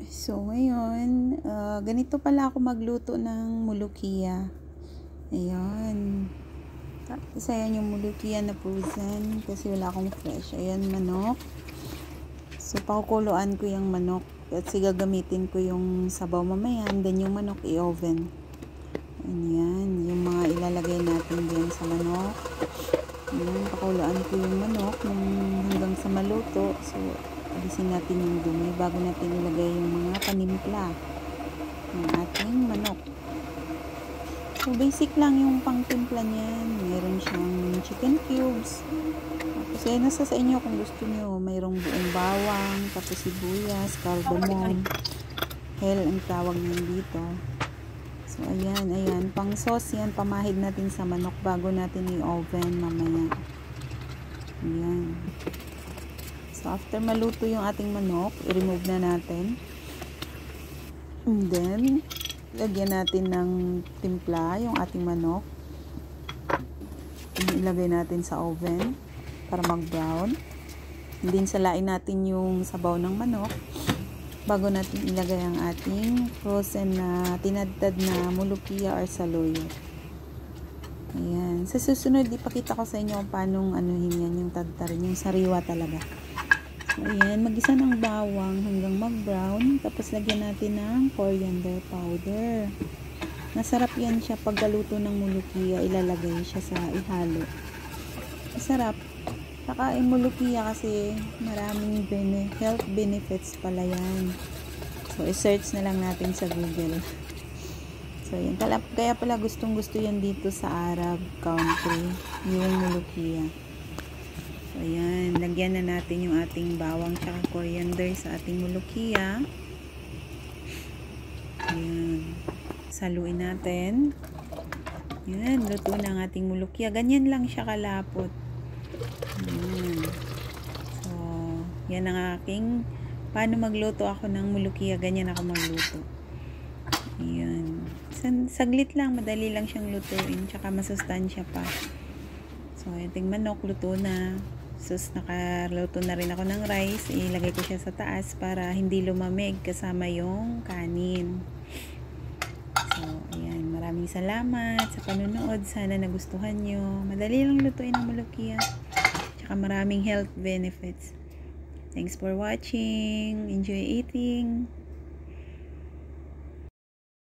So, ngayon, ganito pala ako magluto ng mulukia. Ayan. Tapos, ayan yung mulukia na frozen kasi wala akong fresh. Ayan, manok. So, pakukuluan ko yung manok at gagamitin ko yung sabaw mamaya. And then, yung manok i-oven. Ayan, yung mga ilalagay natin din sa manok. Ayan, pakuluan ko yung manok hanggang sa maluto. So, alisin natin yung dumi bago natin ilagay yung mga panimpla ng ating manok. So, basic lang yung pangtimpla niyan. Meron siyang chicken cubes. Tapos, nasa sa inyo kung gusto nyo. Mayroong buong bawang, tapos sibuyas, cardamom, hell ang tawag niyan dito. So, ayan. Pang sauce yan, pamahid natin sa manok bago natin i-oven mamaya. Ayan. So, after maluto yung ating manok, i-remove na natin. And then, lagyan natin ng timpla yung ating manok. Ilagay natin sa oven para mag-brown. And then, salain natin yung sabaw ng manok bago natin ilagay ang ating frozen na tinadtad na mulukia or saluyot. Ayan. Sa susunod, ipakita ko sa inyo kung paano anuhin yan, yung tadtarin, yung sariwa talaga. Ayan, mag-isa ng bawang hanggang mag-brown. Tapos lagyan natin ng coriander powder. Masarap yan siya pagkaluto ng mulukia, ilalagay siya sa ihalo. Masarap. Saka yung mulukia kasi maraming health benefits pala yan. So, i-search na lang natin sa Google. So, yan. Kaya pala gustong-gusto yan dito sa Arab country, yung mulukia. So, ayan. Lagyan na natin yung ating bawang tsaka coriander sa ating mulukia. Ayan. Saluin natin. Ayan. Luto na ang ating mulukia. Ganyan lang siya kalapot. Ayan. So, yan ang aking paano magluto ako ng mulukia. Ganyan ako magluto. Ayan. Saglit lang. Madali lang siyang lutuin. Tsaka masustansya pa. So, ating manok luto na. Sus, nakaluto na rin ako ng rice. Ilagay ko siya sa taas para hindi lumamig kasama yung kanin. So, ayan. Maraming salamat sa panunood. Sana nagustuhan nyo. Madali lang lutuin ang mulukia. Tsaka maraming health benefits. Thanks for watching. Enjoy eating.